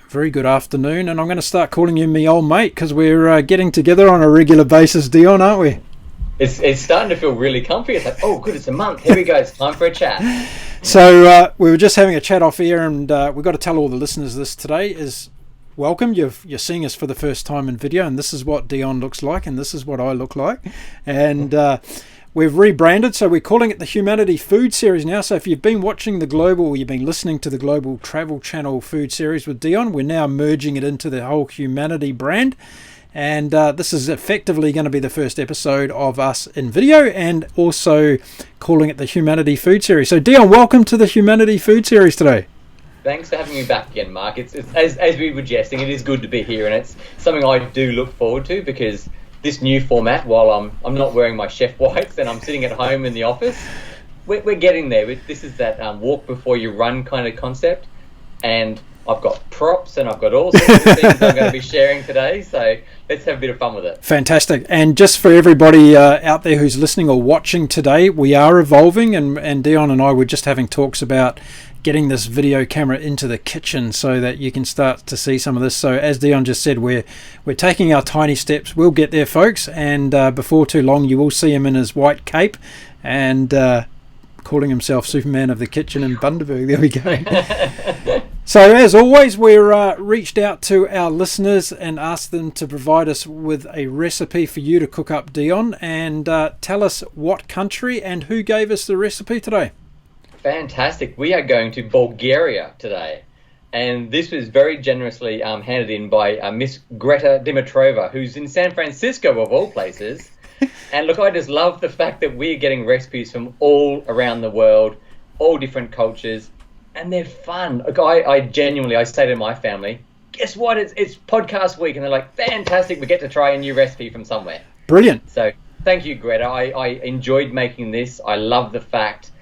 very good afternoon, and I'm going to start calling you me old mate because we're getting together on a regular basis, Dion, aren't we? It's starting to feel really comfy. It's like, oh, good, it's a month. Here we go. It's time for a chat. So we were just having a chat off air, and we've got to tell all the listeners this today is welcome. You're seeing us for the first time in video, and this is what Dion looks like, and this is what I look like. And we've rebranded, so we're calling it the Humanity Food Series now. So if you've been watching the Global, or you've been listening to the Global Travel Channel Food Series with Dion, we're now merging it into the whole Humanity brand. And this is effectively going to be the first episode of us in video, and also calling it the Humanity Food Series. So Dion, welcome to the Humanity Food Series today. Thanks for having me back again, Mark. It's as we were jesting, it is good to be here, and it's something I do look forward to, because this new format, while I'm not wearing my chef whites and I'm sitting at home in the office, we're getting there. This is that walk before you run kind of concept, and I've got props and I've got all sorts of things I'm going to be sharing today, so let's have a bit of fun with it. Fantastic. And just for everybody out there who's listening or watching today, we are evolving, and Dion and I were just having talks about getting this video camera into the kitchen so that you can start to see some of this. So as Dion just said, we're taking our tiny steps. We'll get there, folks, and before too long you will see him in his white cape and calling himself Superman of the kitchen in Bundaberg. There we go. So as always, we're reached out to our listeners and asked them to provide us with a recipe for you to cook up, Dion, and tell us what country and who gave us the recipe today. Fantastic. We are going to Bulgaria today, and this was very generously handed in by Miss Greta Dimitrova, who's in San Francisco of all places. And look, I just love the fact that we're getting recipes from all around the world, all different cultures, and they're fun. Look, I say to my family, guess what? It's podcast week, and they're like, fantastic, we get to try a new recipe from somewhere. Brilliant. So thank you, Greta. I enjoyed making this. I love the fact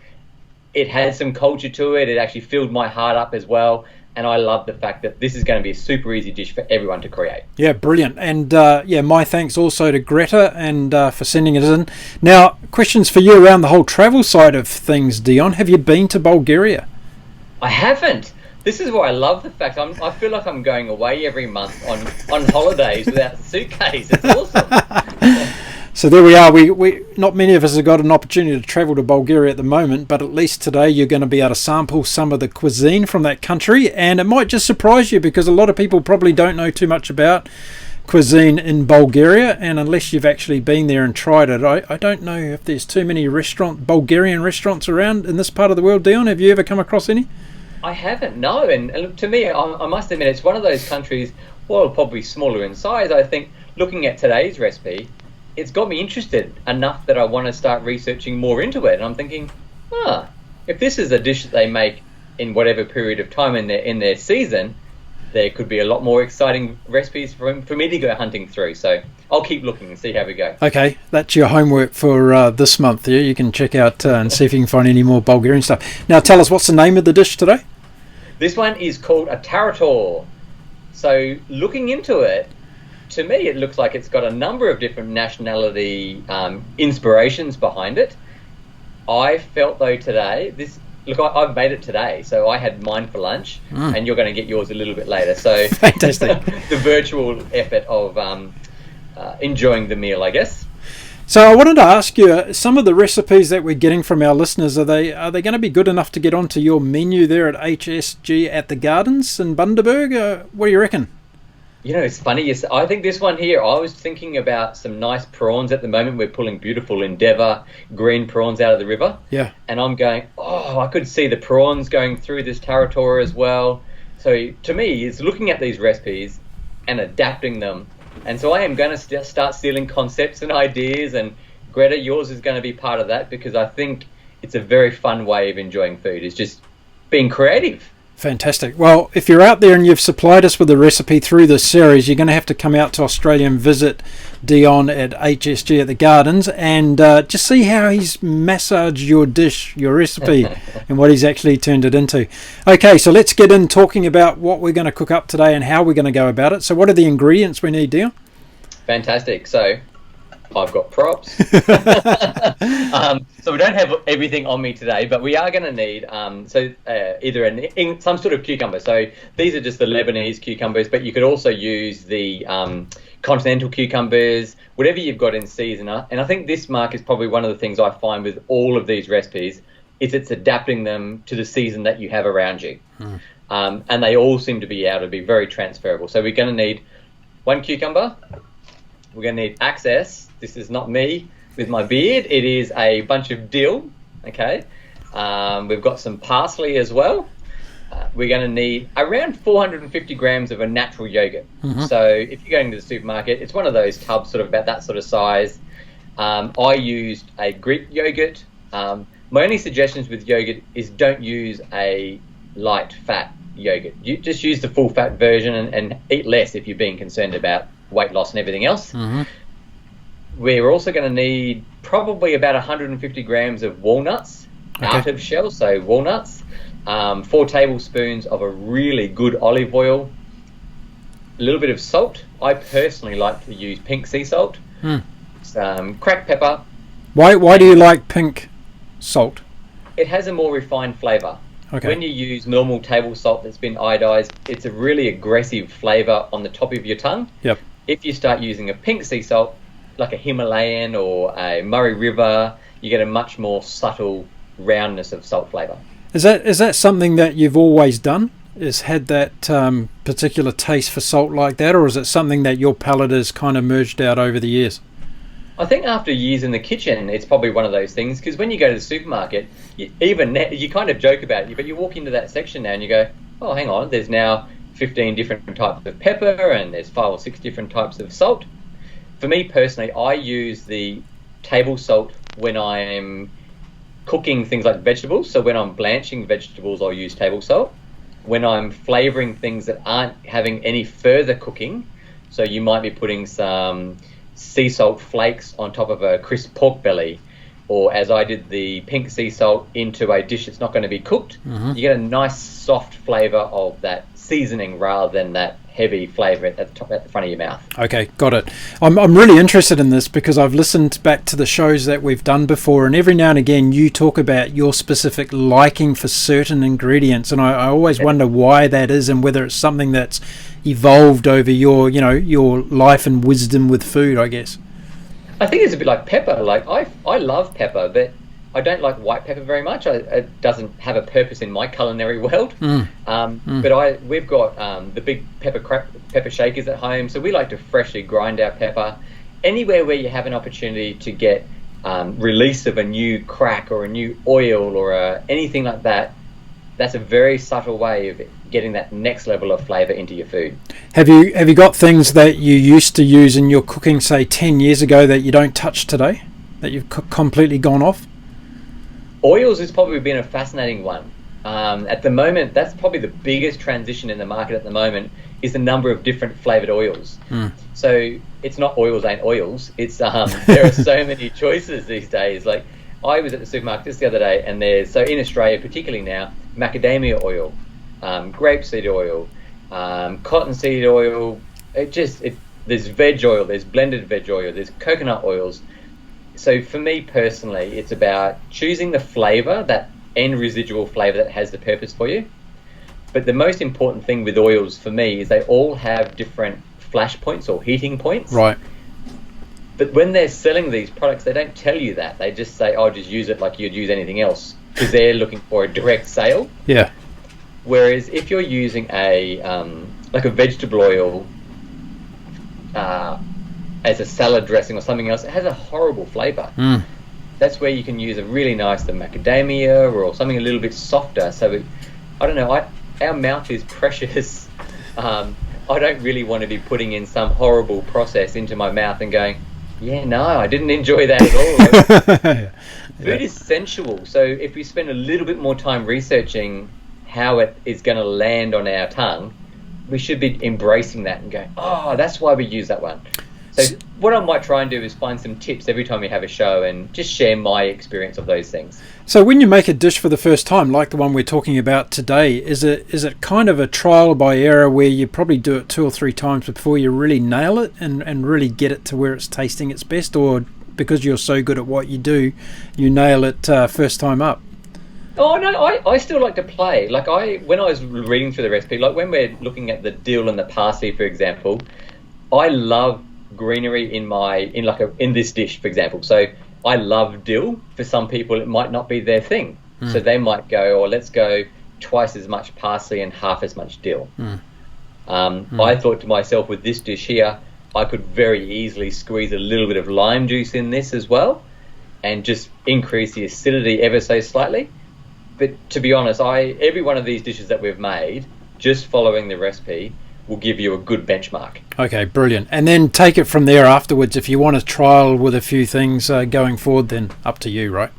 it has some culture to it. It actually filled my heart up as well. And I love the fact that this is going to be a super easy dish for everyone to create. Yeah, brilliant. And my thanks also to Greta and for sending it in. Now, questions for you around the whole travel side of things, Dion. Have you been to Bulgaria? I haven't. This is why I love the fact I feel like I'm going away every month on holidays without a suitcase. It's awesome. So there we are. We not many of us have got an opportunity to travel to Bulgaria at the moment, but at least today you're going to be able to sample some of the cuisine from that country, and it might just surprise you because a lot of people probably don't know too much about cuisine in Bulgaria, and unless you've actually been there and tried it, I don't know if there's too many Bulgarian restaurants around in this part of the world. Dion, have you ever come across any? I haven't, no. And look, to me, I must admit, it's one of those countries, well, probably smaller in size. I think looking at today's recipe, it's got me interested enough that I want to start researching more into it. And I'm thinking, if this is a dish that they make in whatever period of time in their season, there could be a lot more exciting recipes for me to go hunting through. So I'll keep looking and see how we go. Okay, that's your homework for this month. Yeah, you can check out and see if you can find any more Bulgarian stuff. Now tell us, what's the name of the dish today? This one is called a Tarator. So looking into it, to me, it looks like it's got a number of different nationality inspirations behind it. I felt, though, today, I've made it today, so I had mine for lunch, and you're going to get yours a little bit later. So fantastic. The virtual effort of enjoying the meal, I guess. So I wanted to ask you, some of the recipes that we're getting from our listeners, are they going to be good enough to get onto your menu there at HSG At The Gardens in Bundaberg? What do you reckon? You know, it's funny. I think this one here, I was thinking about some nice prawns at the moment. We're pulling beautiful Endeavour green prawns out of the river. Yeah. And I'm going, I could see the prawns going through this Tarator as well. So to me, it's looking at these recipes and adapting them. And so I am going to start stealing concepts and ideas. And Greta, yours is going to be part of that, because I think it's a very fun way of enjoying food. It's just being creative. Fantastic. Well, if you're out there and you've supplied us with a recipe through this series, you're going to have to come out to Australia and visit Dion at HSG At The Gardens and just see how he's massaged your dish, your recipe, and what he's actually turned it into. Okay, so let's get in talking about what we're going to cook up today and how we're going to go about it. So what are the ingredients we need, Dion? Fantastic. So I've got props. So we don't have everything on me today, but we are going to need either some sort of cucumber. So these are just the Lebanese cucumbers, but you could also use the continental cucumbers, whatever you've got in season. And I think this, Mark, is probably one of the things I find with all of these recipes is it's adapting them to the season that you have around you. And they all seem to be able to be very transferable. So we're going to need one cucumber. We're going to need access. This is not me with my beard. It is a bunch of dill, okay? We've got some parsley as well. We're going to need around 450 grams of a natural yogurt. So if you're going to the supermarket, it's one of those tubs sort of about that sort of size. I used a Greek yogurt. My only suggestions with yogurt is don't use a light fat yogurt. You just use the full fat version and eat less if you're being concerned about weight loss and everything else. We're also going to need probably about 150 grams of walnuts out of shell, so walnuts, 4 tablespoons of a really good olive oil, a little bit of salt. I personally like to use pink sea salt, some cracked pepper. Why do you like pink salt? It has a more refined flavour. Okay. When you use normal table salt that's been iodized, it's a really aggressive flavour on the top of your tongue. Yep. If you start using a pink sea salt, like a Himalayan or a Murray River, you get a much more subtle roundness of salt flavour. Is that something that you've always done? Is had that particular taste for salt like that, or is it something that your palate has kind of merged out over the years? I think after years in the kitchen, it's probably one of those things, because when you go to the supermarket, you kind of joke about it, but you walk into that section now and you go, oh, hang on, there's now 15 different types of pepper and there's 5 or 6 different types of salt. For me personally, I use the table salt when I'm cooking things like vegetables. So when I'm blanching vegetables, I'll use table salt. When I'm flavouring things that aren't having any further cooking, so you might be putting some sea salt flakes on top of a crisp pork belly, or as I did the pink sea salt into a dish that's not going to be cooked, you get a nice soft flavour of that seasoning rather than that heavy flavour at the front of your mouth. Okay, got it. I'm really interested in this because I've listened back to the shows that we've done before, and every now and again you talk about your specific liking for certain ingredients, and I always wonder why that is and whether it's something that's evolved over your life and wisdom with food, I guess. I think it's a bit like pepper. Like I love pepper, but I don't like white pepper very much. It doesn't have a purpose in my culinary world. But we've got the big pepper shakers at home, so we like to freshly grind our pepper. Anywhere where you have an opportunity to get release of a new crack or a new oil or anything like that, that's a very subtle way of getting that next level of flavour into your food. Have you got things that you used to use in your cooking, say 10 years ago, that you don't touch today, that you've completely gone off? Oils has probably been a fascinating one. At the moment, that's probably the biggest transition in the market at the moment, is the number of different flavoured oils. So it's not oils ain't oils. It's there are so many choices these days. Like I was at the supermarket just the other day, and so in Australia particularly now, macadamia oil, grapeseed oil, cottonseed oil. There's veg oil, there's blended veg oil, there's coconut oils. So for me personally, it's about choosing the flavour, that end residual flavour that has the purpose for you. But the most important thing with oils for me is they all have different flash points or heating points. Right. But when they're selling these products, they don't tell you that. They just say, oh, just use it like you'd use anything else, because they're looking for a direct sale. Yeah. Whereas if you're using a vegetable oil as a salad dressing or something else, it has a horrible flavour. That's where you can use a really nice macadamia or something a little bit softer. So I don't know, our mouth is precious. I don't really want to be putting in some horrible process into my mouth and going, yeah, no, I didn't enjoy that at all. Food is sensual, so if we spend a little bit more time researching how it is going to land on our tongue, we should be embracing that and going, oh, that's why we use that one. So what I might try and do is find some tips every time we have a show and just share my experience of those things. So when you make a dish for the first time, like the one we're talking about today, is it kind of a trial by error where you probably do it 2 or 3 times before you really nail it and really get it to where it's tasting its best, or because you're so good at what you do, you nail it first time up? Oh no, I still like to play. Like when I was reading through the recipe, like when we're looking at the dill and the parsley, for example, I love greenery in this dish, for example. So I love dill. For some people, it might not be their thing. So they might go, let's go twice as much parsley and half as much dill. I thought to myself, with this dish here, I could very easily squeeze a little bit of lime juice in this as well and just increase the acidity ever so slightly. But to be honest, every one of these dishes that we've made, just following the recipe, will give you a good benchmark. Okay, brilliant. And then take it from there afterwards. If you want to trial with a few things going forward, then up to you, right?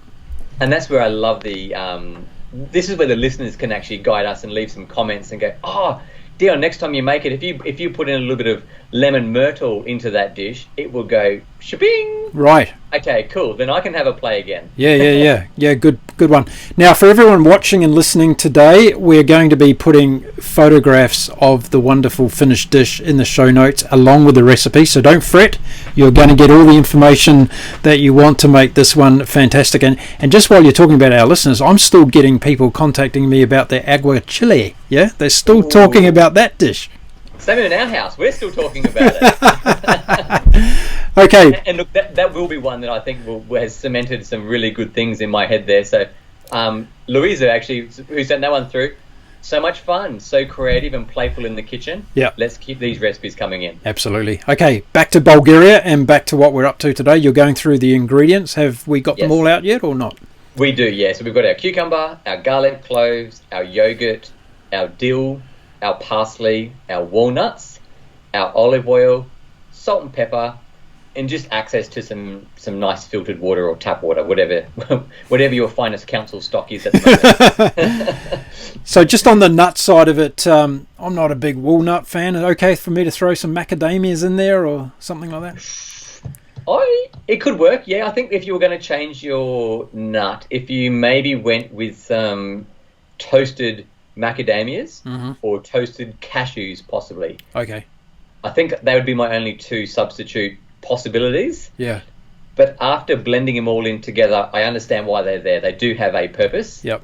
And that's where I love this is where the listeners can actually guide us and leave some comments and go, Dion, next time you make it, if you put in a little bit of lemon myrtle into that dish, it will go shabing. Right. Okay, cool. Then I can have a play again. Yeah. Good one. Now, for everyone watching and listening today, we're going to be putting photographs of the wonderful finished dish in the show notes along with the recipe. So don't fret. You're going to get all the information that you want to make this one fantastic. And just while you're talking about our listeners, I'm still getting people contacting me about their aguachile. Yeah, they're still talking about that dish. Same in our house. We're still talking about it. Okay. And look, that will be one that I think has cemented some really good things in my head there. So Louisa, actually, who sent that one through, so much fun, so creative and playful in the kitchen. Yeah. Let's keep these recipes coming in. Absolutely. Okay, back to Bulgaria and back to what we're up to today. You're going through the ingredients. Have we got them all out yet or not? We do, yeah. So we've got our cucumber, our garlic cloves, our yogurt, our dill, our parsley, our walnuts, our olive oil, salt and pepper, and just access to some nice filtered water or tap water, whatever your finest council stock is at the moment. So just on the nut side of it, I'm not a big walnut fan. Is it okay for me to throw some macadamias in there or something like that? It could work, yeah. I think if you were going to change your nut, if you maybe went with some toasted macadamias or toasted cashews, possibly. Okay. I think they would be my only 2 substitute possibilities. Yeah. But after blending them all in together, I understand why they're there. They do have a purpose. Yep.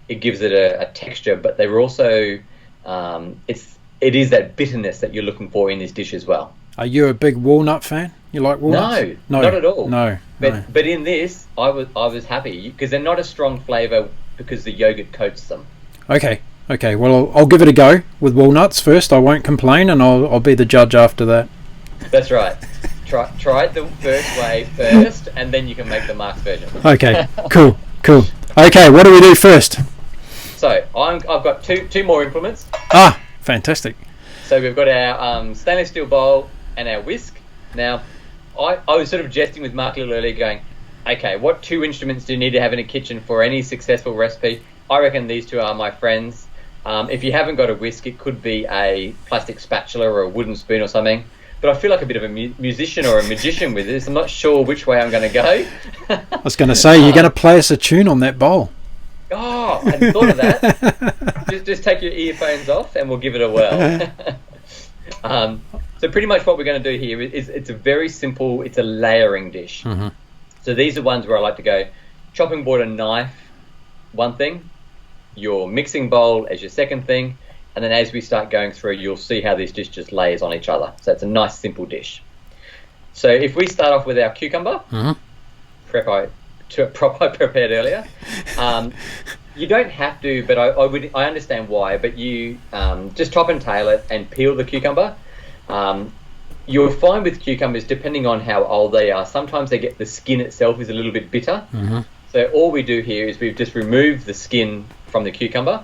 It gives it a texture, but they're also it is that bitterness that you're looking for in this dish as well. Are you a big walnut fan? You like walnuts? No, not at all. No. But in this, I was happy because they're not a strong flavour because the yogurt coats them. Okay. Well, I'll give it a go with walnuts first. I won't complain, and I'll be the judge after that. That's right. Try it the first way first, and then you can make the Mark's version. Okay, cool. Okay, what do we do first? So I've got two more implements. Fantastic. So we've got our stainless steel bowl and our whisk. Now, I was sort of jesting with Mark a little earlier going, okay, what 2 instruments do you need to have in a kitchen for any successful recipe? I reckon these 2 are my friends. If you haven't got a whisk, it could be a plastic spatula or a wooden spoon or something. But I feel like a bit of a musician or a magician with this. I'm not sure which way I'm going to go. I was going to say, you're going to play us a tune on that bowl. Oh, I hadn't thought of that. just take your earphones off and we'll give it a whirl. So pretty much what we're going to do here is it's a very simple, it's a layering dish. So these are ones where I like to go chopping board and knife, one thing, your mixing bowl as your second thing, and then as we start going through, you'll see how this dish just layers on each other. So it's a nice, simple dish. So if we start off with our cucumber, prep I prepared earlier. You don't have to, but I understand why. But you just top and tail it and peel the cucumber. You'll find with cucumbers, depending on how old they are, sometimes the skin itself is a little bit bitter. So all we do here is we've just removed the skin from the cucumber,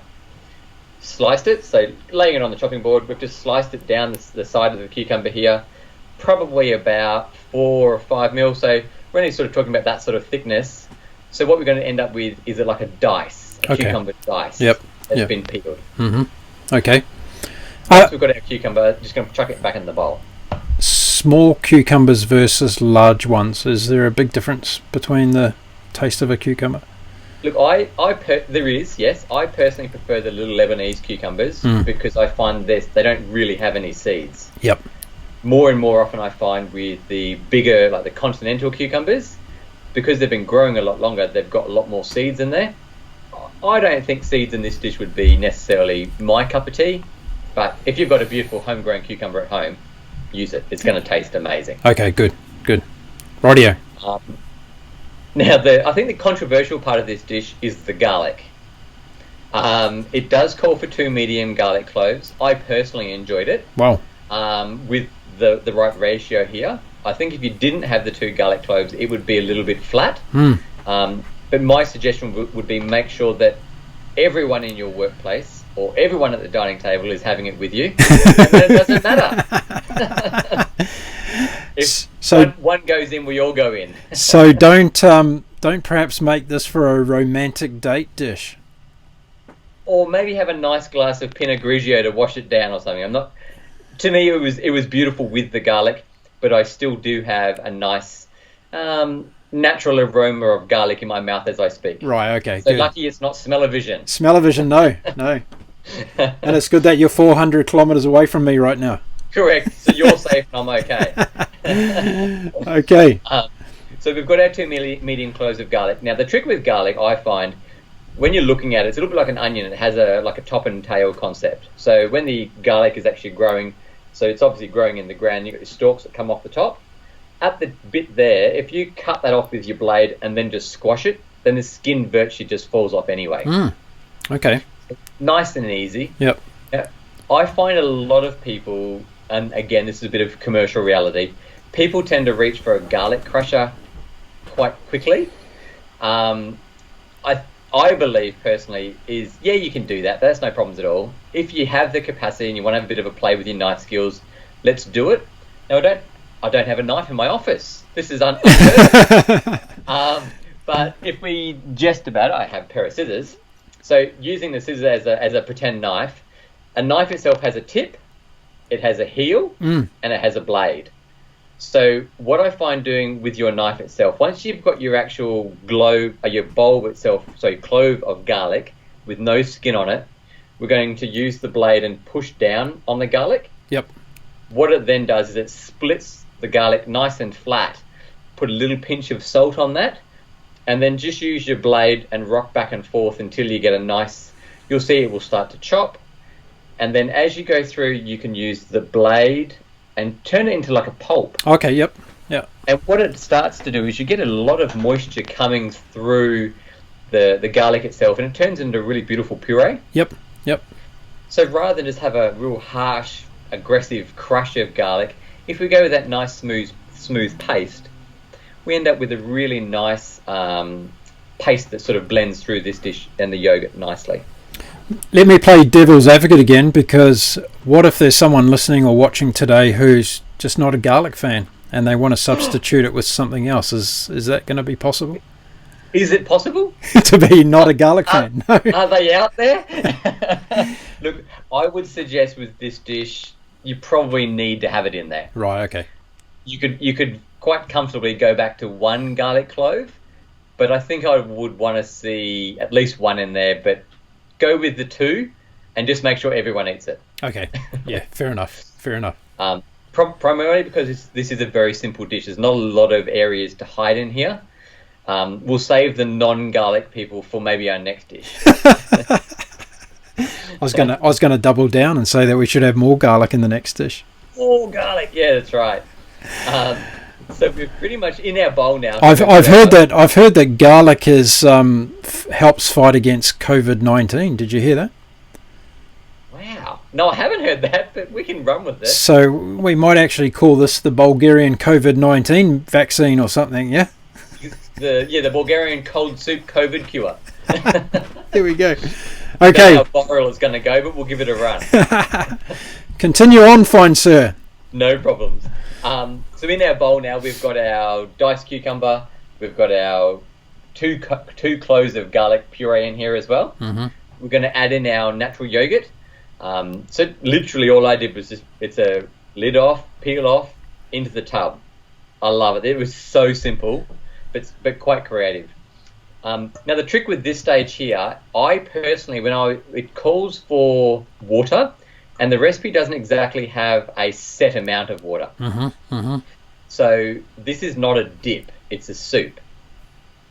sliced it, so laying it on the chopping board, we've just sliced it down the side of the cucumber here, probably about 4 or 5 mil, so we're only sort of talking about that sort of thickness. So what we're going to end up with is like a dice, cucumber dice that's been peeled. Okay. Once we've got our cucumber, just going to chuck it back in the bowl. small cucumbers versus large ones? Is there a big difference between the taste of a cucumber? Look, there is, yes. I personally prefer the little Lebanese cucumbers because I find they don't really have any seeds. Yep. More and more often I find with the bigger, like the continental cucumbers, because they've been growing a lot longer, they've got a lot more seeds in there. I don't think seeds in this dish would be necessarily my cup of tea, but if you've got a beautiful homegrown cucumber at home, use it. It's going to taste amazing. Okay, good. Rightio. Now, I think the controversial part of this dish is the garlic. It does call for 2 medium garlic cloves. I personally enjoyed it. Wow. With the right ratio here. I think if you didn't have the 2 garlic cloves, it would be a little bit flat. But my suggestion would be make sure that everyone in your workplace or everyone at the dining table is having it with you. And then it doesn't matter. If one goes in, we all go in. So don't perhaps make this for a romantic date dish. Or maybe have a nice glass of Pinot Grigio to wash it down or something. To me, it was beautiful with the garlic, but I still do have a nice natural aroma of garlic in my mouth as I speak. Right. Okay. So good. lucky it's not smell-o-vision. Smell-o-vision, no. And it's good that you're 400 kilometers away from me right now. Correct. So you're safe and I'm okay. Okay. So we've got our 2 medium cloves of garlic. Now, the trick with garlic, I find, when you're looking at it, it's a little bit like an onion. It has a top and tail concept. So when the garlic is actually growing, so it's obviously growing in the ground, you've got your stalks that come off the top. At the bit there, if you cut that off with your blade and then just squash it, then the skin virtually just falls off anyway. Okay. Nice and easy. Yep. I find a lot of people, and again, this is a bit of commercial reality, people tend to reach for a garlic crusher quite quickly. I believe personally you can do that. That's no problems at all. If you have the capacity and you want to have a bit of a play with your knife skills, let's do it. Now, I don't have a knife in my office. This is unheard of. But if we jest about it, I have a pair of scissors. So using the scissors as a pretend knife, a knife itself has a tip, it has a heel, and it has a blade. So what I find doing with your knife itself, once you've got your actual your bulb itself, so clove of garlic with no skin on it, we're going to use the blade and push down on the garlic. Yep. What it then does is it splits the garlic nice and flat. Put a little pinch of salt on that, and then just use your blade and rock back and forth until you get a nice, you'll see it will start to chop. And then as you go through, you can use the blade and turn it into like a pulp. Okay, yep. And what it starts to do is you get a lot of moisture coming through the garlic itself, and it turns into a really beautiful puree. Yep. So rather than just have a real harsh, aggressive crush of garlic, if we go with that nice smooth paste, we end up with a really nice paste that sort of blends through this dish and the yogurt nicely. Let me play devil's advocate again, because what if there's someone listening or watching today who's just not a garlic fan and they want to substitute it with something else? Is that going to be possible? Is it possible? To be not a garlic fan? No. Are they out there? Look, I would suggest with this dish, you probably need to have it in there. Right, okay. You could quite comfortably go back to 1 garlic clove, but I think I would want to see at least 1 in there, but go with the 2 and just make sure everyone eats it. Okay. Yeah, fair enough. Primarily because this is a very simple dish. There's not a lot of areas to hide in here. We'll save the non-garlic people for maybe our next dish. I was gonna double down and say that we should have more garlic in the next dish. More garlic, yeah, that's right. So we're pretty much in our bowl now. I've heard that garlic is helps fight against COVID-19. Did you hear that? Wow. No, I haven't heard that, but we can run with it. So we might actually call this the Bulgarian COVID-19 vaccine or something, yeah? The Bulgarian cold soup COVID cure. There we go. Okay. How viral it's going to go, but we'll give it a run. Continue on, fine sir. No problems. So in our bowl now, we've got our diced cucumber. We've got our two cloves of garlic puree in here as well. Mm-hmm. We're going to add in our natural yogurt. So literally all I did was it's a lid off, peel off, into the tub. I love it. It was so simple, but quite creative. Now the trick with this stage here, I personally, it calls for water, and the recipe doesn't exactly have a set amount of water. So this is not a dip, it's a soup.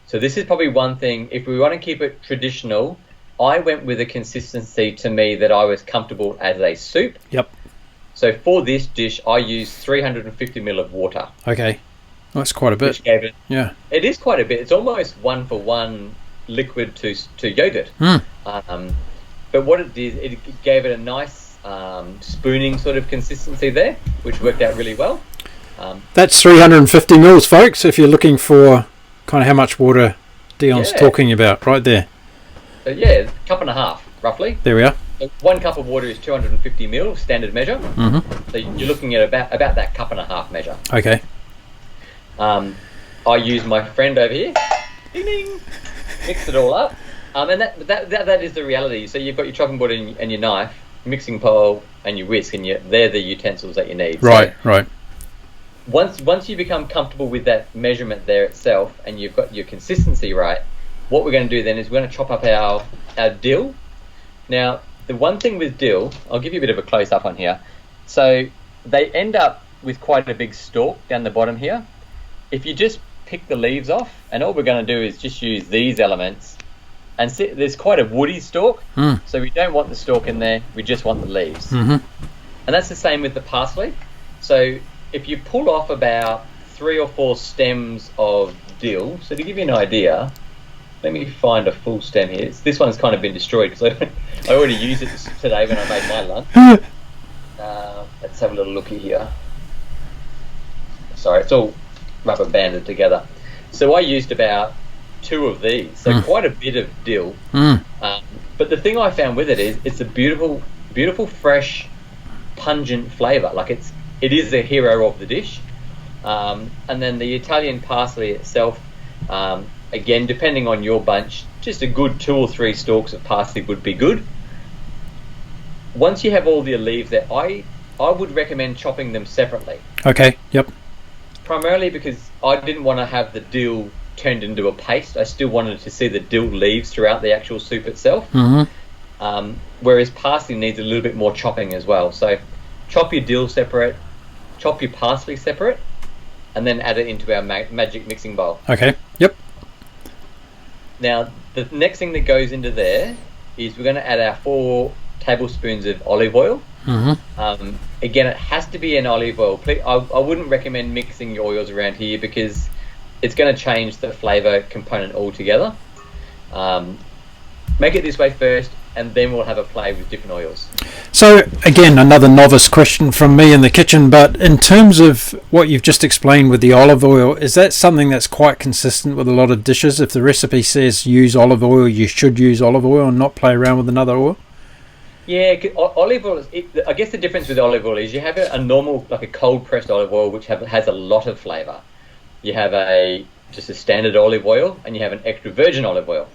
So this is probably one thing, if we want to keep it traditional, I went with a consistency to me that I was comfortable as a soup. Yep. So for this dish, I used 350 mil of water. Okay. Well, that's quite a bit. Which gave it, yeah. It is quite a bit. It's almost 1-for-1 liquid to yogurt. But what it did, it gave it a nice spooning sort of consistency there, which worked out really well. That's 350 mils, folks, if you're looking for kind of how much water Dion's talking about right there. So a cup and a half, roughly. There we are. So 1 cup of water is 250 mil, standard measure. So you're looking at about that cup and a half measure. Okay. I use my friend over here. Ding ding. Mix it all up. And that is the reality. So you've got your chopping board and your knife, mixing bowl, and your whisk, and they're the utensils that you need. Right, so right. Once you become comfortable with that measurement there itself, and you've got your consistency right, what we're going to do then is we're going to chop up our dill. Now, the one thing with dill, I'll give you a bit of a close-up on here. So they end up with quite a big stalk down the bottom here. If you just pick the leaves off, and all we're going to do is just use these elements, and see, there's quite a woody stalk, so we don't want the stalk in there, we just want the leaves. And that's the same with the parsley. So if you pull off about 3 or 4 stems of dill, so to give you an idea, let me find a full stem here. This one's kind of been destroyed because I already used it today when I made my lunch. Let's have a little looky here. Sorry, it's all rubber banded together. So I used about 2 of these, so quite a bit of dill. But the thing I found with it is it's a beautiful, beautiful, fresh, pungent flavour. Like it is a hero of the dish. And then the Italian parsley itself, again, depending on your bunch, just a good 2 or 3 stalks of parsley would be good. Once you have all the leaves there, I would recommend chopping them separately. Okay, yep. Primarily because I didn't want to have the dill turned into a paste. I still wanted to see the dill leaves throughout the actual soup itself. Whereas parsley needs a little bit more chopping as well. So chop your dill separate, chop your parsley separate, and then add it into our magic mixing bowl. Okay, yep. Now, the next thing that goes into there is we're going to add our 4 tablespoons of olive oil. Again, it has to be an olive oil. I wouldn't recommend mixing your oils around here because it's going to change the flavour component altogether. Make it this way first, and then we'll have a play with different oils. So, again, another novice question from me in the kitchen, but in terms of what you've just explained with the olive oil, is that something that's quite consistent with a lot of dishes? If the recipe says use olive oil, you should use olive oil and not play around with another oil? Yeah, olive oil, I guess the difference with olive oil is you have a normal, like a cold pressed olive oil, which has a lot of flavour. You have just a standard olive oil, and you have an extra virgin olive oil.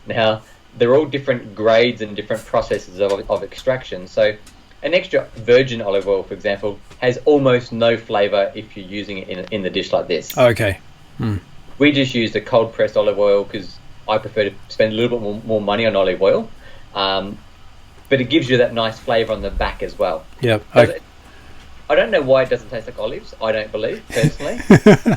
Now, they're all different grades and different processes of extraction. So an extra virgin olive oil, for example, has almost no flavour if you're using it in the dish like this. Okay. We just used a cold pressed olive oil because I prefer to spend a little bit more money on olive oil. But it gives you that nice flavour on the back as well. Yeah. I don't know why it doesn't taste like olives. I don't believe, personally.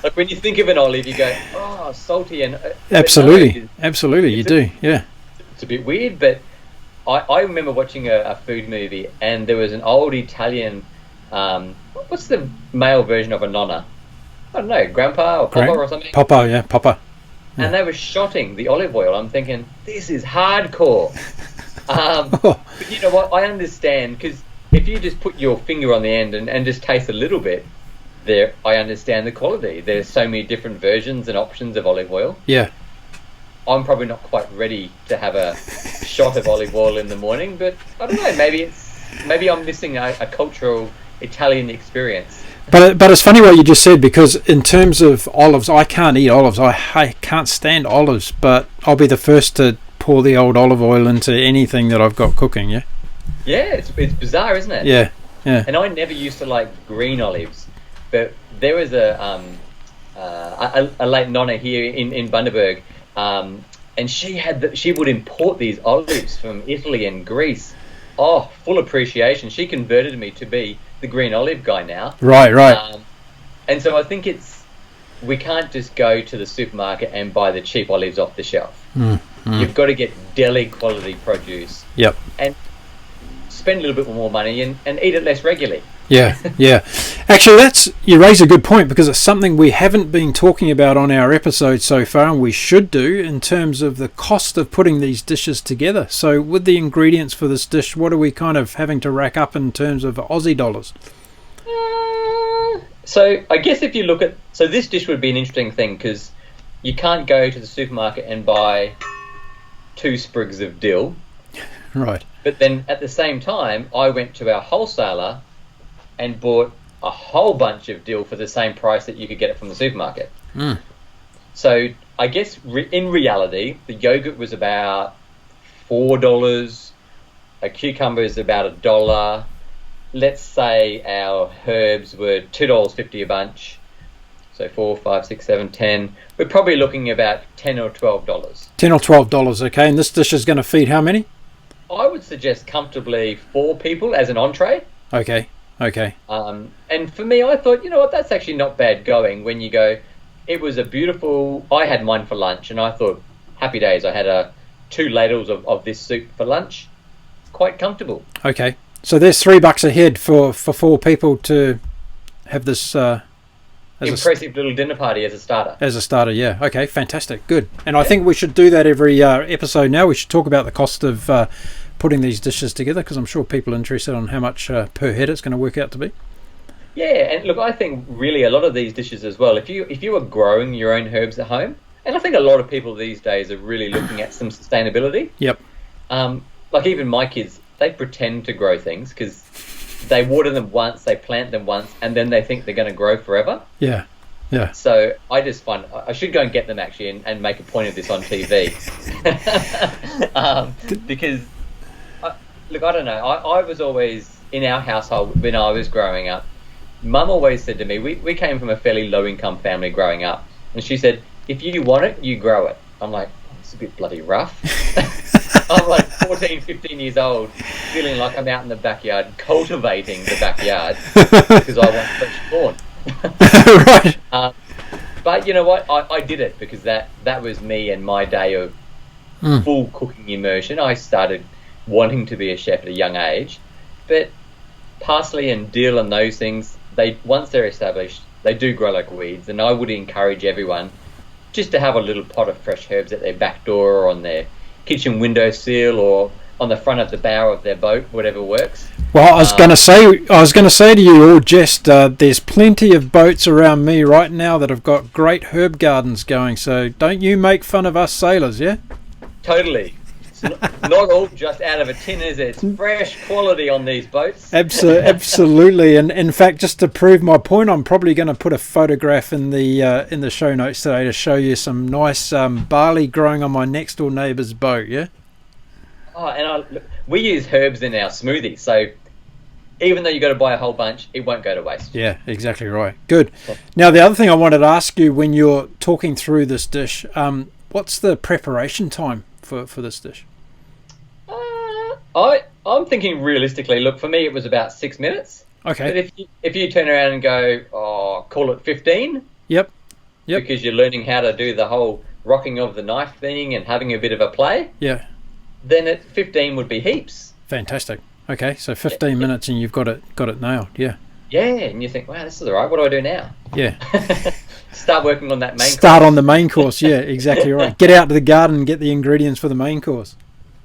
Like when you think of an olive, you go, oh, salty and... Absolutely. Absolutely, you do, yeah. It's a bit weird, but I remember watching a food movie, and there was an old Italian... what's the male version of a nonna? I don't know, grandpa or papa or something? Papa, yeah, papa. Yeah. And they were shotting the olive oil. I'm thinking, this is hardcore. But you know what? I understand, because if you just put your finger on the end and just taste a little bit, I understand the quality. There's so many different versions and options of olive oil. Yeah. I'm probably not quite ready to have a shot of olive oil in the morning, but I don't know. Maybe I'm missing a cultural Italian experience. But it's funny what you just said, because in terms of olives, I can't eat olives. I can't stand olives, but I'll be the first to pour the old olive oil into anything that I've got cooking. Yeah. Yeah, it's bizarre, isn't it? Yeah. Yeah. And I never used to like green olives, but there was a late nonna here in Bundaberg, and she would import these olives from Italy and Greece. Oh, full appreciation. She converted me to be the green olive guy now. Right. And so I think we can't just go to the supermarket and buy the cheap olives off the shelf. You've got to get deli quality produce. Yep. And spend a little bit more money and eat it less regularly. Yeah. Actually, you raise a good point, because it's something we haven't been talking about on our episode so far, and we should do, in terms of the cost of putting these dishes together. So with the ingredients for this dish, what are we kind of having to rack up in terms of Aussie dollars? So I guess if you look at... So this dish would be an interesting thing, because you can't go to the supermarket and buy 2 sprigs of dill. Right. But then at the same time, I went to our wholesaler and bought a whole bunch of dill for the same price that you could get it from the supermarket. So I guess in reality, the yogurt was about $4, a cucumber is about $1. Let's say our herbs were $2.50 a bunch. So 4, 5, 6, 7, 10. We're probably looking about $10 or $12. $10 or $12, okay. And this dish is going to feed how many? I would suggest comfortably 4 people as an entree. Okay. And for me, I thought, you know what, that's actually not bad going. When you go, it was a beautiful... I had mine for lunch, and I thought, happy days. I had 2 ladles of this soup for lunch. Quite comfortable. Okay. So there's $3 a head for 4 people to have this... impressive little dinner party as a starter. As a starter, yeah. Okay, fantastic. Good. And I think we should do that every episode now. We should talk about the cost of putting these dishes together, because I'm sure people are interested on how much per head it's going to work out to be. Yeah, and look, I think really a lot of these dishes as well, if you are growing your own herbs at home, and I think a lot of people these days are really looking at some sustainability. Yep. Like even my kids, they pretend to grow things because they water them once, they plant them once, and then they think they're going to grow forever. Yeah. So I just find I should go and get them actually and make a point of this on TV. Because, look, I don't know. I was always, in our household when I was growing up, Mum always said to me, we came from a fairly low-income family growing up, and she said, if you want it, you grow it. I'm like, it's a bit bloody rough. I'm like 14, 15 years old, feeling like I'm out in the backyard cultivating the backyard because I want fresh corn. Right. But you know what? I did it because that was me and my day of full cooking immersion. I started wanting to be a chef at a young age. But parsley and dill and those things, once they're established, they do grow like weeds. And I would encourage everyone just to have a little pot of fresh herbs at their back door or on their kitchen windowsill or on the front of the bow of their boat, whatever works. Well, I was going to say to you all, just there's plenty of boats around me right now that have got great herb gardens going. So don't you make fun of us sailors, yeah? Totally. It's not all just out of a tin, is it? It's fresh quality on these boats. Absolutely. And in fact, just to prove my point, I'm probably going to put a photograph in the show notes today to show you some nice barley growing on my next door neighbour's boat. Yeah. Oh, and we use herbs in our smoothies, so even though you got to buy a whole bunch, it won't go to waste. Yeah, exactly right. Good. Now, the other thing I wanted to ask you when you're talking through this dish, what's the preparation time for this dish? I'm thinking realistically. Look, for me, it was about 6 minutes. Okay. But if you turn around and go, call it 15. Yep. Because you're learning how to do the whole rocking of the knife thing and having a bit of a play. Yeah. Then at 15 would be heaps. Fantastic. Okay, so 15 minutes and you've got it nailed. Yeah. Yeah, and you think, wow, this is all right. What do I do now? Yeah. Start working on that main course. Start on the main course. Yeah, exactly right. Get out to the garden and get the ingredients for the main course.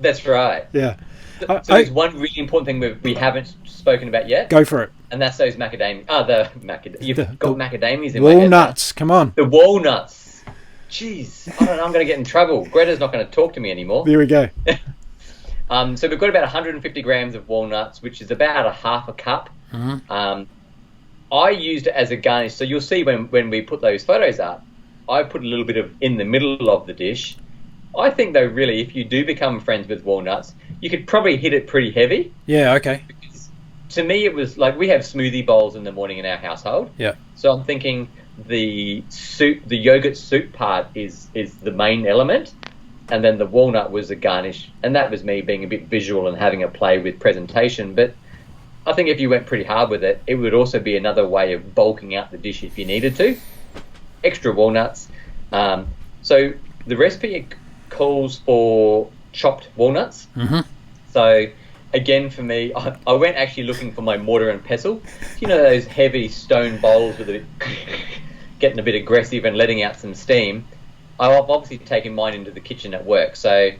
That's right. Yeah. So there's one really important thing we haven't spoken about yet. Go for it. And that's those macadamia. You've got macadamias in walnuts. Come on. The walnuts. Jeez, I don't know. I'm going to get in trouble. Greta's not going to talk to me anymore. There we go. So we've got about 150 grams of walnuts, which is about a half a cup. Mm-hmm. I used it as a garnish. So you'll see when we put those photos up, I put a little bit of in the middle of the dish. I think, though, really, if you do become friends with walnuts, you could probably hit it pretty heavy. Yeah, okay. Because to me, it was like we have smoothie bowls in the morning in our household. Yeah. So I'm thinking the yogurt soup part is the main element, and then the walnut was a garnish, and that was me being a bit visual and having a play with presentation. But I think if you went pretty hard with it, it would also be another way of bulking out the dish if you needed to. Extra walnuts. So the recipe calls for chopped walnuts. Mm-hmm. So again, for me, I went actually looking for my mortar and pestle. You know, those heavy stone bowls with getting a bit aggressive and letting out some steam. I've obviously taken mine into the kitchen at work. So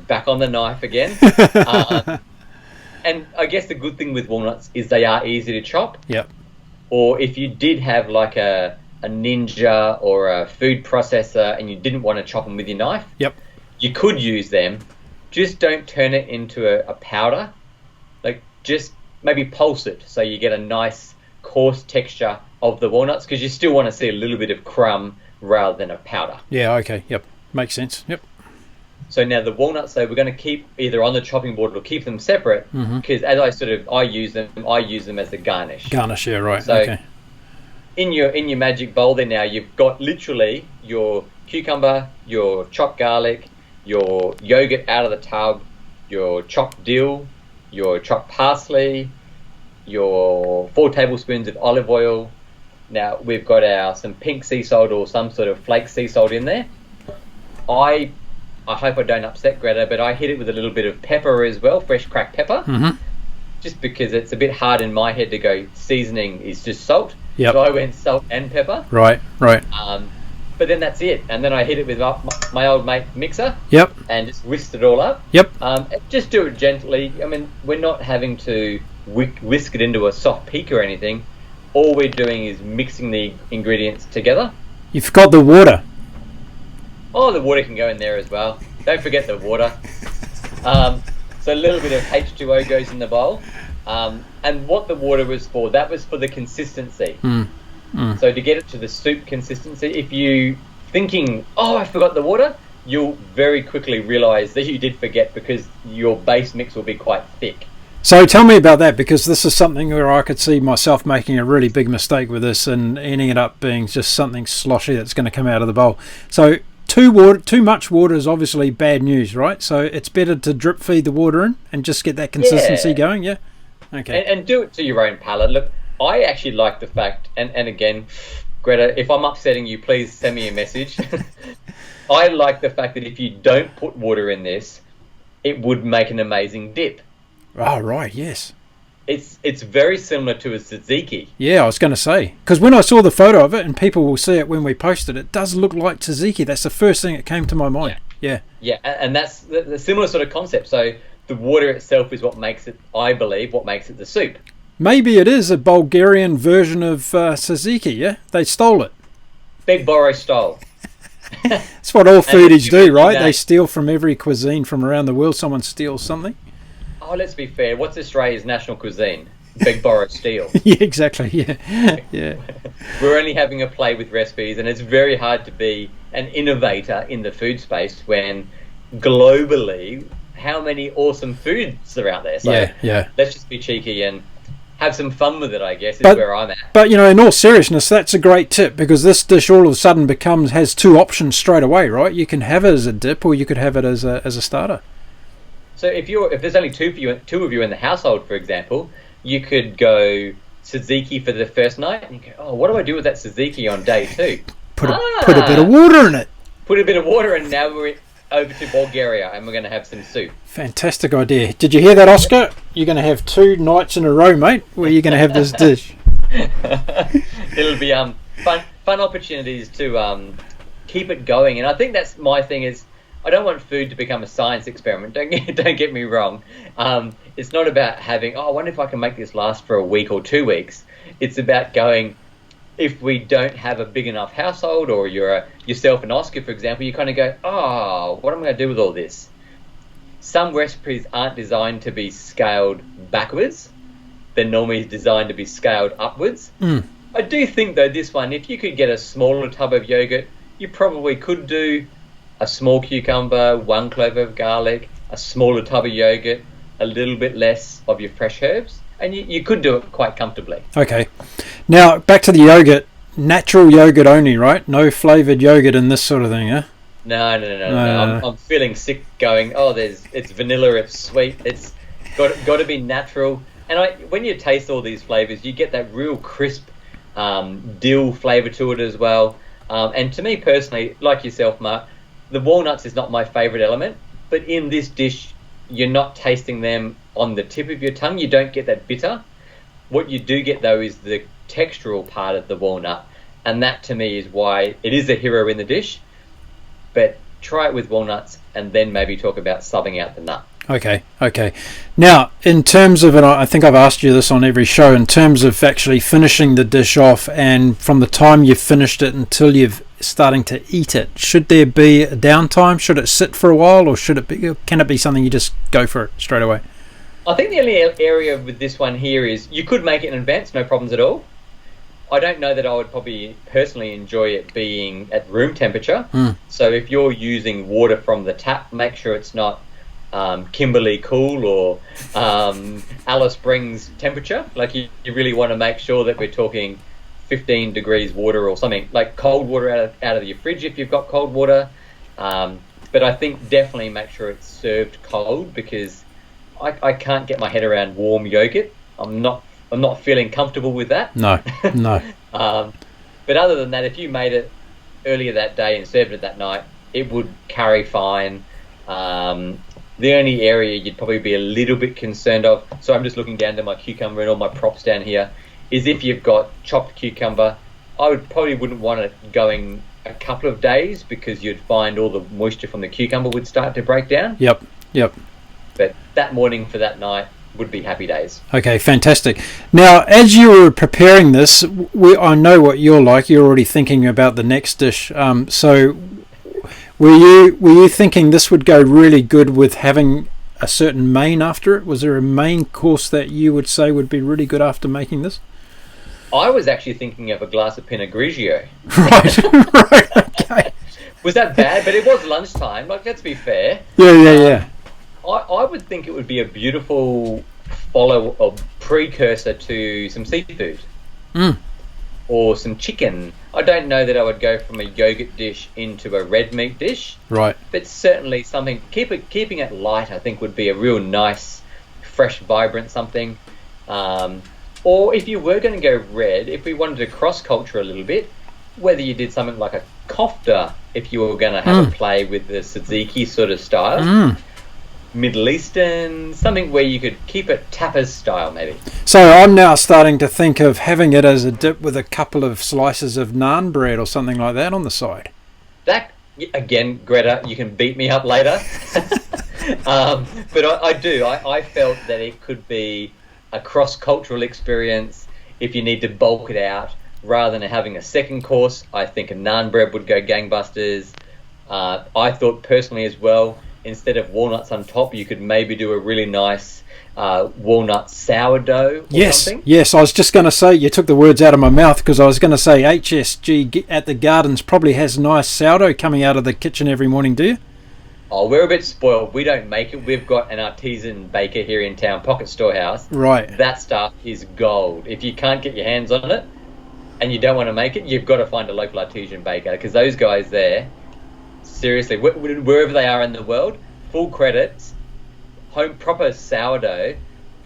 back on the knife again. And I guess the good thing with walnuts is they are easy to chop. Yep. Or if you did have like a Ninja or a food processor and you didn't want to chop them with your knife, yep, you could use them. Just don't turn it into a powder. Like, just maybe pulse it so you get a nice coarse texture of the walnuts, because you still want to see a little bit of crumb rather than a powder. Yeah, okay, yep. Makes sense, yep. So now the walnuts, though, we're going to keep either on the chopping board or keep them separate, because as I use them as a garnish. Garnish, yeah, right, so okay. In your magic bowl there now, you've got literally your cucumber, your chopped garlic, your yogurt out of the tub, your chopped dill, your chopped parsley, your 4 tablespoons of olive oil. Now we've got some pink sea salt or some sort of flake sea salt in there. I hope I don't upset Greta, but I hit it with a little bit of pepper as well, fresh cracked pepper, just because it's a bit hard in my head to go seasoning is just salt. Yep. So I went salt and pepper. Right. But then that's it. And then I hit it with my old mate mixer. Yep. And just whisked it all up. Yep. Just do it gently. I mean, we're not having to whisk it into a soft peak or anything. All we're doing is mixing the ingredients together. You forgot the water. Oh, the water can go in there as well. Don't forget the water. So a little bit of H2O goes in the bowl. And what the water was for, that was for the consistency. So to get it to the soup consistency, if you thinking, oh, I forgot the water, you'll very quickly realise that you did forget, because your base mix will be quite thick. So tell me about that, because this is something where I could see myself making a really big mistake with this and ending it up being just something sloshy that's going to come out of the bowl. So too much water is obviously bad news, right? So it's better to drip feed the water in and just get that consistency going, yeah? Okay. And do it to your own palate. Look, I actually like the fact, and again, Greta, if I'm upsetting you, please send me a message. I like the fact that if you don't put water in this, it would make an amazing dip. Oh, right, yes. It's very similar to a tzatziki. Yeah, I was going to say, because when I saw the photo of it, and people will see it when we post it, it does look like tzatziki. That's the first thing that came to my mind. Yeah, and that's the similar sort of concept. So the water itself is what makes it, I believe, what makes it the soup. Maybe it is a Bulgarian version of tzatziki, yeah? They stole it. Beg, borrow, stole. That's what all foodies do, right? They steal from every cuisine from around the world. Someone steals something. Oh, let's be fair. What's Australia's national cuisine? Beg, borrow, steal. Yeah, exactly. Yeah. We're only having a play with recipes, and it's very hard to be an innovator in the food space when globally, how many awesome foods are out there? So let's just be cheeky and have some fun with it, I guess, is where I'm at. But, you know, in all seriousness, that's a great tip, because this dish all of a sudden has 2 options straight away, right? You can have it as a dip, or you could have it as a starter. So if there's only two of you in the household, for example, you could go tzatziki for the first night, and you go, oh, what do I do with that tzatziki on day 2? Put a bit of water in it. Put a bit of water, and now we're over to Bulgaria, and we're going to have some soup. Fantastic idea. Did you hear that, Oscar? You're going to have 2 nights in a row, mate, where you're going to have this dish. It'll be fun opportunities to keep it going, and I think that's my thing is, I don't want food to become a science experiment. Don't get me wrong. It's not about having, I wonder if I can make this last for a week or 2 weeks. It's about going, if we don't have a big enough household, or you're yourself and Oscar, for example, you kind of go, what am I going to do with all this? Some recipes aren't designed to be scaled backwards. They're normally designed to be scaled upwards. I do think, though, this one, if you could get a smaller tub of yogurt, you probably could do a small cucumber, 1 clove of garlic, a smaller tub of yogurt, a little bit less of your fresh herbs. and you could do it quite comfortably. Okay. Now, back to the yogurt. Natural yogurt only, right? No flavoured yogurt and this sort of thing, yeah? No. I'm feeling sick going, it's vanilla, it's sweet, it's got to be natural. And when you taste all these flavours, you get that real crisp dill flavour to it as well. And to me personally, like yourself, Mark, the walnuts is not my favourite element, but in this dish, you're not tasting them on the tip of your tongue. You don't get that bitter. What you do get, though, is the textural part of the walnut, and that to me is why it is a hero in the dish. But try it with walnuts and then maybe talk about subbing out the nut. Okay. Now, in terms of, and I think I've asked you this on every show, in terms of actually finishing the dish off, and from the time you've finished it until you're starting to eat it, should there be a downtime? Should it sit for a while, or can it be something you just go for it straight away? I think the only area with this one here is you could make it in advance, no problems at all. I don't know that I would probably personally enjoy it being at room temperature. So if you're using water from the tap, make sure it's not Kimberley Cool or Alice Springs temperature. Like you really want to make sure that we're talking 15 degrees water or something, like cold water out of your fridge if you've got cold water. But I think definitely make sure it's served cold, because I can't get my head around warm yogurt. I'm not feeling comfortable with that. No. But other than that, if you made it earlier that day and served it that night, it would carry fine. The only area you'd probably be a little bit concerned of, so I'm just looking down to my cucumber and all my props down here, is if you've got chopped cucumber, I probably wouldn't want it going a couple of days, because you'd find all the moisture from the cucumber would start to break down. Yep. But that morning for that night would be happy days. Okay, fantastic. Now, as you were preparing this, I know what you're like. You're already thinking about the next dish. So were you thinking this would go really good with having a certain main after it? Was there a main course that you would say would be really good after making this? I was actually thinking of a glass of Pinot Grigio. Right, okay. Was that bad? But it was lunchtime. Like, let's be fair. Yeah. I would think it would be a beautiful follow or precursor to some seafood. Or some chicken. I don't know that I would go from a yogurt dish into a red meat dish. Right. But certainly something, keeping it light, I think would be a real nice, fresh, vibrant something. Or if you were going to go red, if we wanted to cross-culture a little bit, whether you did something like a kofta, if you were going to have a play with the tzatziki sort of style. Middle Eastern, something where you could keep it tapas style maybe. So I'm now starting to think of having it as a dip with a couple of slices of naan bread or something like that on the side. That, again, Greta, you can beat me up later. But I felt that it could be a cross-cultural experience if you need to bulk it out. Rather than having a second course, I think a naan bread would go gangbusters. I thought personally as well, instead of walnuts on top, you could maybe do a really nice walnut sourdough or something. Yes, I was just going to say, you took the words out of my mouth, because I was going to say HSG at the Gardens probably has nice sourdough coming out of the kitchen every morning, do you? Oh, we're a bit spoiled. We don't make it. We've got an artisan baker here in town, Pocket Storehouse. Right. That stuff is gold. If you can't get your hands on it and you don't want to make it, you've got to find a local artisan baker, because those guys there, seriously, wherever they are in the world, full credits, home proper sourdough,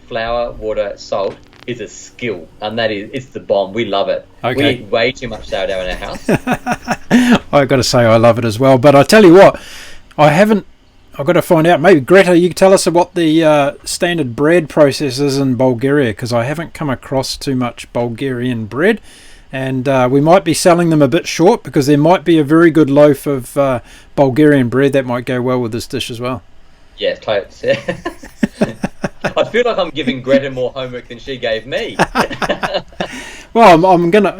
flour, water, salt is a skill, and it's the bomb. We love it. Okay. We eat way too much sourdough in our house. I've got to say I love it as well, but I tell you what, I've got to find out. Maybe Greta, you can tell us what the standard bread process is in Bulgaria, because I haven't come across too much Bulgarian bread. And we might be selling them a bit short, because there might be a very good loaf of Bulgarian bread that might go well with this dish as well. Yeah, totes. I feel like I'm giving Greta more homework than she gave me. Well,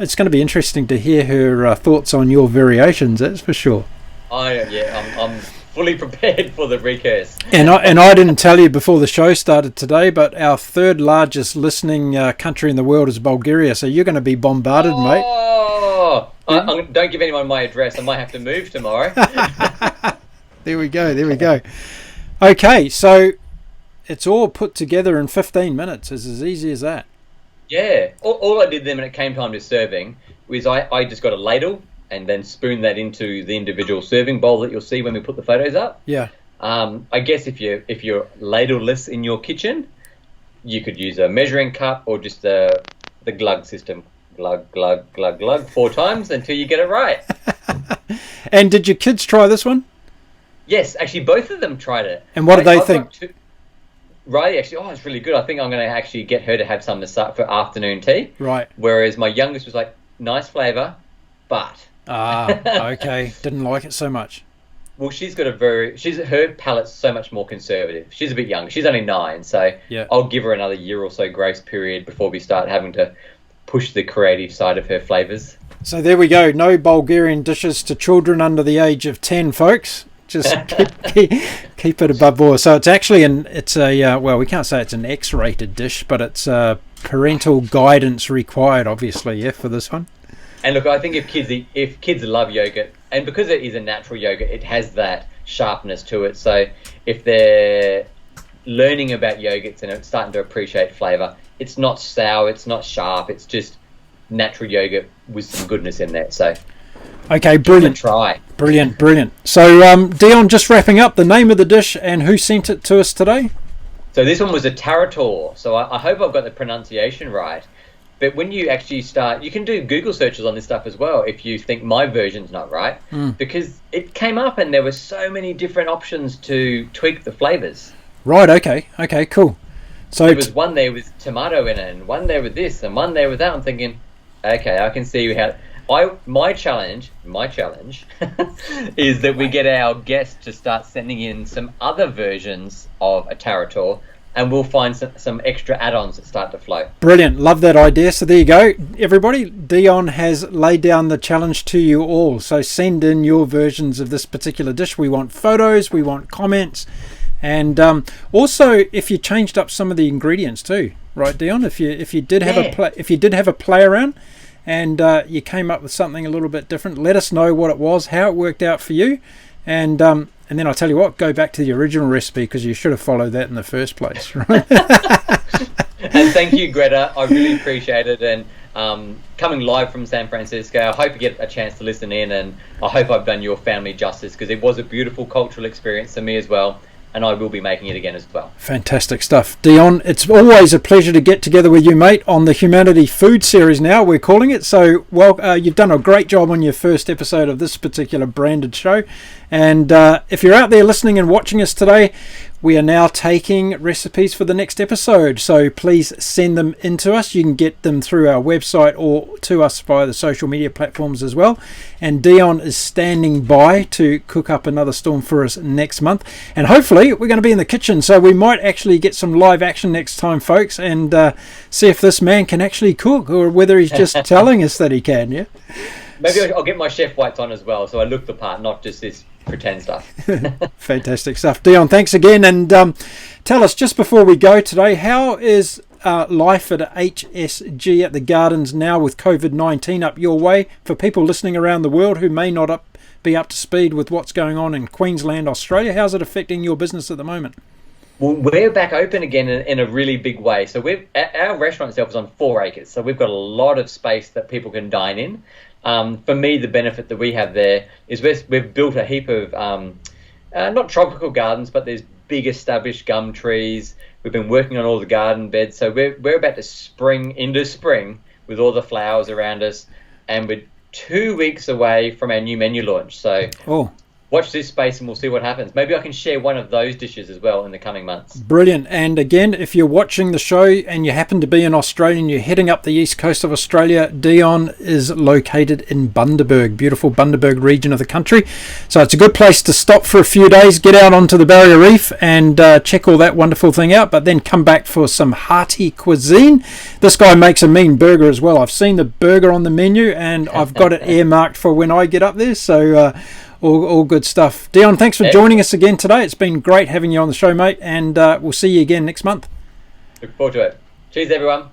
it's gonna be interesting to hear her thoughts on your variations. That's for sure. I'm fully prepared for the recurse. And I didn't tell you before the show started today, but our third largest listening country in the world is Bulgaria. So you're going to be bombarded, mate. Oh, don't give anyone my address. I might have to move tomorrow. There we go. Okay, so it's all put together in 15 minutes. It's as easy as that. Yeah. All I did then when it came time to serving was I just got a ladle and then spooned that into the individual serving bowl that you'll see when we put the photos up. Yeah. I guess if you're ladleless in your kitchen, you could use a measuring cup or just the glug system. Glug, glug, glug, glug 4 times until you get it right. And did your kids try this one? Yes, actually both of them tried it. And what did they think? Riley actually, it's really good. I think I'm going to actually get her to have some for afternoon tea. Right. Whereas my youngest was like, nice flavour, but... okay. Didn't like it so much. Well, her palate's so much more conservative. She's a bit younger. She's only 9, so yeah. I'll give her another year or so grace period before we start having to push the creative side of her flavours. So there we go. No Bulgarian dishes to children under the age of 10, folks. Just keep it above board. So it's actually we can't say it's an X-rated dish, but it's parental guidance required, obviously, yeah, for this one. And look, I think if kids love yogurt, and because it is a natural yogurt, it has that sharpness to it. So if they're learning about yogurts and starting to appreciate flavour, it's not sour, it's not sharp, it's just natural yogurt with some goodness in there. So okay, brilliant. Try. Brilliant. So Dion, just wrapping up, the name of the dish and who sent it to us today? So this one was a Tarator. So I hope I've got the pronunciation right. But when you actually start, you can do Google searches on this stuff as well if you think my version's not right. Because it came up and there were so many different options to tweak the flavours. Right, okay, cool. So there was one there with tomato in it and one there with this and one there with that. I'm thinking, okay, I can see how... My challenge is that we get our guests to start sending in some other versions of a Tarator, and we'll find some extra add-ons that start to flow. Brilliant. Love that idea. So there you go. Everybody, Dion has laid down the challenge to you all. So send in your versions of this particular dish. We want photos, we want comments, and also if you changed up some of the ingredients too, right, Dion? If you did have a play around and you came up with something a little bit different, let us know what it was, how it worked out for you, and then I'll tell you what, go back to the original recipe because you should have followed that in the first place, right? And thank you, Greta. I really appreciate it. And coming live from San Francisco, I hope you get a chance to listen in, and I hope I've done your family justice because it was a beautiful cultural experience for me as well. And I will be making it again as well. Fantastic stuff. Dion, it's always a pleasure to get together with you, mate, on the Humanity Food Series now, we're calling it. So, you've done a great job on your first episode of this particular branded show. And if you're out there listening and watching us today, we are now taking recipes for the next episode. So please send them in to us. You can get them through our website or to us via the social media platforms as well. And Dion is standing by to cook up another storm for us next month. And hopefully we're going to be in the kitchen. So we might actually get some live action next time, folks, and see if this man can actually cook or whether he's just telling us that he can, yeah? Maybe I'll get my chef whites on as well, so I look the part, not just this pretend stuff. Fantastic stuff. Dion, thanks again. And tell us, just before we go today, how is life at HSG at the Gardens now with COVID-19 up your way for people listening around the world who may not be up to speed with what's going on in Queensland, Australia? How's it affecting your business at the moment? Well, we're back open again in a really big way. So our restaurant itself is on 4 acres, so we've got a lot of space that people can dine in. For me, the benefit that we have there is we've built a heap of, not tropical gardens, but there's big established gum trees. We've been working on all the garden beds. So we're about to spring into spring with all the flowers around us. And we're 2 weeks away from our new menu launch. So watch this space and we'll see what happens. Maybe I can share one of those dishes as well in the coming months. Brilliant. And again, if you're watching the show and you happen to be in Australia and you're heading up the east coast of Australia, Dion is located in Bundaberg, beautiful Bundaberg region of the country. So it's a good place to stop for a few days, get out onto the Barrier Reef and check all that wonderful thing out, but then come back for some hearty cuisine. This guy makes a mean burger as well. I've seen the burger on the menu and I've got it earmarked for when I get up there. So all good stuff. Dion, thanks for joining us again today. It's been great having you on the show, mate, and we'll see you again next month. Look forward to it. Cheers, everyone.